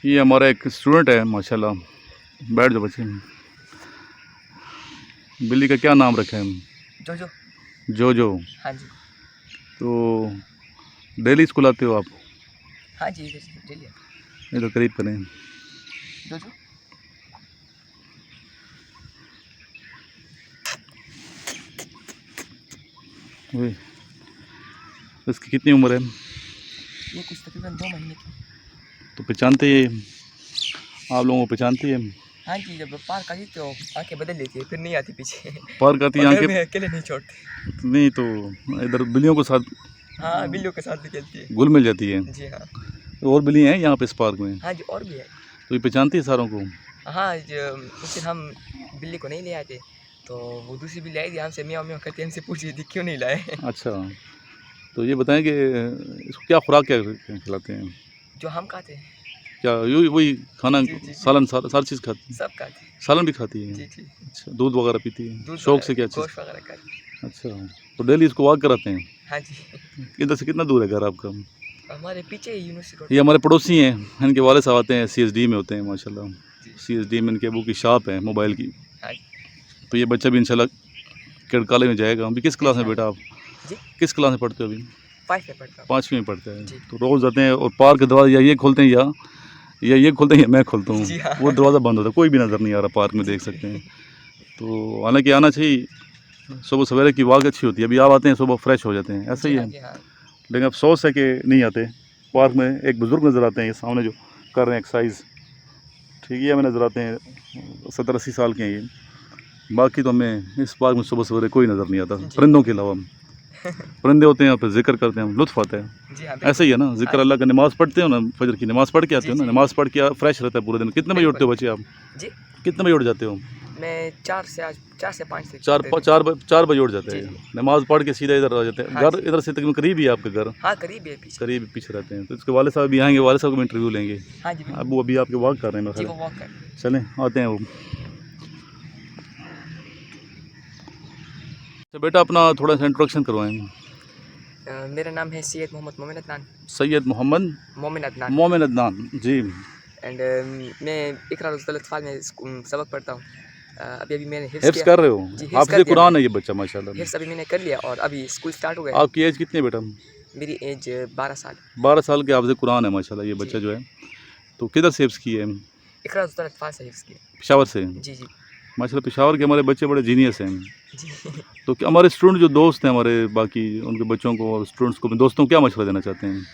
ये हमारा एक स्टूडेंट है माशाल्लाह। बैठ जाओ बच्चे। बिल्ली का क्या नाम रखा है? जोजो। जोजो। हाँ जी। तो डेली स्कूल आते हो आप? हाँ जी डेली। ये तो करीब करें। जोजो। वही। इसकी कितनी उम्र है? ये कुछ तकरीबन 2 महीने की। तो पहचानते ही आप लोगों को पहचानती है? हाँ जी, जब पार्क आती तो आंखें बदल लेती है, फिर नहीं आती पीछे। पार्क आती और घर आंखें? में अकेले नहीं छोड़ते। नहीं तो इधर बिल्लियों के साथ हाँ, बिल्लियों के साथ भी खेलती है। घुल मिल जाती है। जी हाँ। तो और बिल्ली हैं यहाँ पे इस पार्क में? हाँ जी, और भी है। तो ये पहचानती है सारों को? हाँ, उस दिन हम बिल्ली को नहीं ले आए थे, तो वो दूसरी बिल्ली आई थी, हमसे म्याऊं म्याऊं करती हमसे पूछ रही थी क्यों नहीं लाए। अच्छा। तो ये बताएं कि इसको क्या खुराक क्या खिलाते हैं? जो हम खाते हैं। क्या यही वही खाना? जी। सालन सारी चीज़ खाती है? सब खाते हैं। सालन भी खाती है? जी। अच्छा, दूध वगैरह पीती है? दूध शौक से वगैरह, क्या चीज़? गोश्त वगैरह खाते हैं। अच्छा, तो डेली इसको वॉक कराते हैं? हाँ जी। इधर से कितना दूर है घर आपका? हमारे पीछे ही यूनिवर्सिटी रोड। ये हमारे पड़ोसी हैं, इनके वाले साहब आते हैं, CSD में होते हैं माशाल्लाह। जी। CSD में इनके अबू की शॉप है मोबाइल की। हाँ। तो ये बच्चा भी इंशाल्लाह किड कॉलेज में जाएगा। अभी किस क्लास में बेटा आप? जी। किस क्लास में पढ़ते हो अभी? 5 में पढ़ता हूँ। 5वीं में पढ़ते हैं। जी। तो रोज़ जाते हैं और पार्क का दरवाज़ा या ये खोलते हैं या ये खोलते हैं या मैं खोलता हूँ। जी हाँ। वो दरवाज़ा बंद होता है, कोई भी नज़र नहीं आ रहा पार्क में, जी। देख सकते हैं। तो हालांकि आना चाहिए, सुबह सवेरे की वॉक अच्छी होती है। अभी आप आते हैं सुबह फ्रेश हो जाते हैं, ऐसा ही जी है। हाँ, जी हाँ। लेकिन अफसोस है कि नहीं आते। पार्क में एक बुज़ुर्ग नज़र आते हैं ये सामने जो कर रहे हैं एक्सरसाइज, ठीक है, हमें नज़र आते हैं, 70-80 साल के हैं ये। बाकी तो हमें इस पार्क में सुबह सवेरे कोई नज़र नहीं आता परिंदों के अलावा। परिंदे होते हैं, फिर जिक्र करते हैं, लुत्फ़ आता है। जी हाँ, ऐसा ही है ना, जिक्र अल्लाह का। नमाज़ पढ़ते हो ना, फजर की नमाज़ पढ़ के आते हो ना, जी। नमाज़ पढ़ के फ्रेश रहता है पूरे दिन। कितने बजे उठते हो बच्चे आप? जी। कितने बजे उठ जाते हो? मैं 4 से 5 तक। 4 बजे उठ जाते जी। हैं, नमाज़ पढ़ के सीधा इधर आ जाते हैं। हाँ घर जी। इधर से तकरीबन करीब ही है आपका घर? हाँ, करीब है पीछे। करीब पीछे रहते हैं। तो इसके वाले साहब भी आएंगे, वाले साहब का इंटरव्यू लेंगे। हाँ जी, बिल्कुल। अब वो अभी आपके वॉक कर रहे हैं जी, मेरे वो ख्याल वॉक कर रहे है। चलें आते हैं वो। तो बेटा अपना थोड़ा सा इंट्रोडक्शन करवाएं। मेरा नाम है सैयद मोहम्मद मोमिन अदनान। सैयद मोहम्मद मोमिन अदनान। मोमिन अदनान जी। एंड मैं इकरा रुज़ अतफ़ाल में सबक पढ़ता हूँ। अभी मैंने हिफ्ज़ हिफ्ज़ किया। कर रहे हो? जी, हिफ्ज़ हाफ़िज़ कर दिया कुरान मैंने। है ये बच्चा माशाल्लाह। हिफ्ज़ अभी मैंने कर लिया और अभी स्कूल स्टार्ट हो गया है। आपकी एज कितनी है बेटा? मेरी एज 12 साल। 12 साल के हाफ़िज़ कुरान है माशाल्लाह ये जी। बच्चा जो है। तो किधर से हिफ्ज़ की है? इकरा रुज़ अतफ़ाल से हिफ्ज़ किया। पेशावर से? जी। माशाल्लाह पेशावर के हमारे बच्चे बड़े जीनियस हैं। जी। तो क्या हमारे स्टूडेंट जो दोस्त हैं हमारे, बाकी उनके बच्चों को और स्टूडेंट्स को, दोस्तों को क्या मशवरा देना चाहते हैं?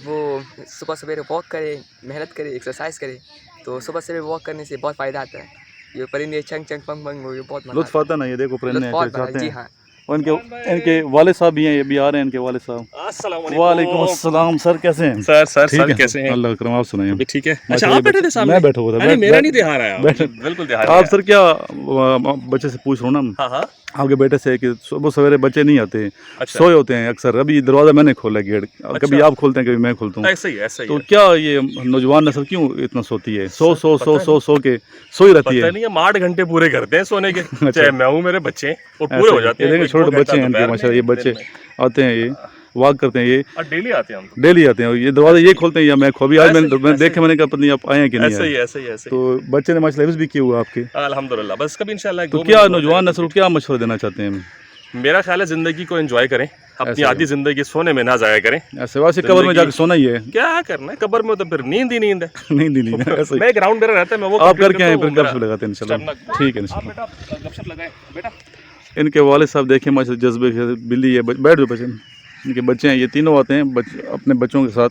वो सुबह सवेरे वॉक करे, मेहनत करे, एक्सरसाइज करे, तो सुबह सवेरे वॉक करने से बहुत फ़ायदा आता है। ये परिंदे चंग चंग पंग पंग वो ये बहुत मज़ा लुत्फ़ आता आता है ना, ये देखो है। परिंदे लुत्फ़ बहुत चाहते जी हैं। हाँ। और इनके वाले साहब भी हैं, ये भी आ रहे हैं इनके वाले साहब। वालेकुम अस्सलाम सर, कैसे हैं? सर कैसे हैं? अल्लाह करम, आप सुनाइए। अभी ठीक है। अच्छा, अच्छा, ये आप बैठे थे सामने? मैं बैठा हुआ था। अरे मेरा नहीं ध्यान आया। बिल्कुल ध्यान आप सर क्या बच्चे से पूछ रहा हूँ ना, हाँ। आपके बेटे से कि सुबह सवेरे बच्चे नहीं आते, अच्छा। सोए होते हैं अक्सर। अभी दरवाज़ा मैंने खोला गेट, कभी आप खोलते हैं कभी मैं खोलता हूँ। ऐसा ही तो है। क्या ये नौजवान नस्ल क्यों इतना सोती है? सो के सोई रहती पता है। नहीं, हम 8 घंटे पूरे करते हैं सोने के। चाहे मैं हूँ, मेरे बच्चे और पूरे हो जाते ये हैं। देखिए छोटे बच्चे हैं इनके माशाल्लाह, ये बच्चे आते हैं, ये वॉक करते हैं, ये डेली आते हैं हम तो। डेली आते हैं। ये दरवाज़ा ये खोलते हैं या मैं खोल। आज मैंने देखे, मैंने कहा पता नहीं आप आए हैं कि नहीं आए। ऐसे ही। तो बच्चे ने माशाल्लाह हिफ्ज़ भी किए हुआ आपके? अल्हम्दुलिल्लाह, बस कभी इंशाल्लाह। तो क्या नौजवान नस्ल को क्या मशवरा देना चाहते हैं? मेरा ख्याल है जिंदगी को एंजॉय करें, अपनी आधी जिंदगी सोने में ना जाया करें। ऐसे वैसे कब्र में जाकर सोना ही है। क्या करना है कब्र में, तो फिर नींद ही नींद है। नहीं ऐसा ही। मैं ग्राउंड में रहता है, मैं वो आप करके आए, फिर गपशप लगाते हैं इंशाल्लाह। ठीक है इंशाल्लाह। बेटा गपशप लगाए बेटा। इनके वाले साहब देखें माशाल्लाह जज्बे के, बिल्ली है, बैठ जाओ बच्चे। इनके बच्चे हैं, ये तीनों आते हैं अपने बच्चों के साथ,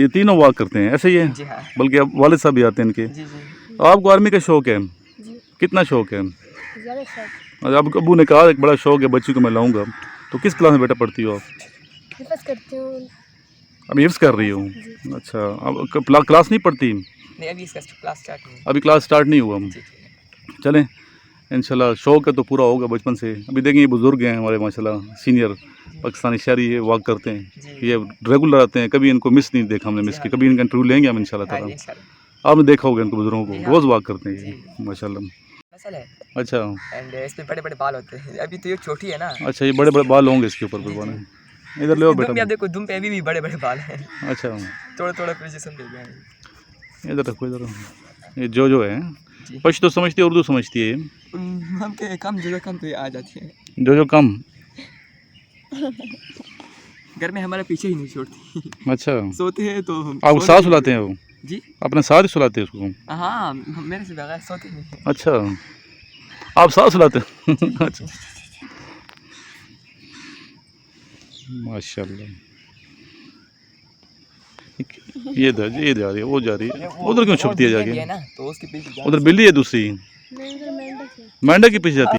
ये तीनों वॉक करते हैं, ऐसे ही है। जी हाँ। बल्कि अब वाले साहब भी आते हैं इनके। जी। आपको आर्मी का शौक है? कितना शौक है? अब अबू ने कहा एक बड़ा शौक है बच्ची को मैं लाऊंगा। तो किस क्लास में बेटा पढ़ती हो आप? हिफ़्ज़ करती हूँ। अभी हिफ्ज़ कर रही हूँ? अच्छा, अब क्लास नहीं पढ़ती? नहीं, अभी इसका क्लास स्टार्ट नहीं हुआ। अभी क्लास स्टार्ट नहीं हुआ। चलें इंशाल्लाह, शौक़ है तो पूरा होगा बचपन से। अभी देखें ये बुज़ुर्ग हैं हमारे माशाल्लाह, सीनियर पाकिस्तानी शहरी, ये वॉक करते हैं, ये रेगुलर आते हैं, कभी इनको मिस नहीं देखा हमने, मिस की। कभी इनका इंटरव्यू लेंगे हम इंशाल्लाह ताला। आपने देखा होगा इनको बुज़ुर्गों को, रोज़ वॉक करते हैं ये माशाल्लाह। नस्ल है। अच्छा। एंड इसमें बड़े-बड़े बाल होते हैं। अभी तो ये छोटी है ना। अच्छा, ये बड़े-बड़े बाल होंगे इसके ऊपर कुर्बानी। इधर ले आओ बेटा। दुम पे आप देखो, दुम पे अभी भी बड़े-बड़े बाल हैं। अच्छा, थोड़ा-थोड़ा प्रिसिशन दे गया है। इधर रखो इधर। ये जो है जी। पश्तो समझती है, उर्दू समझती है। हम के कम जगह कम तो ये आ जाती है, जो कम। घर में हमारे पीछे ही नहीं छोड़ती। अच्छा, सोते हैं तो हम आपको साथ सुलाते हैं वो? जी अपने साथ ही सुलाते हैं उसको? हाँ, मेरे से बगैर सोते नहीं हैं। अच्छा, आप साथ सुलाते हैं? अच्छा, माशाल्लाह। ये जा रही है, वो जा रही है, उधर क्यों छुपती है है जाके? ना, तो उसके पीछे उधर बिल्ली है दूसरी, नहीं, उधर मेंढक है। मेंढक के पीछे जाती है।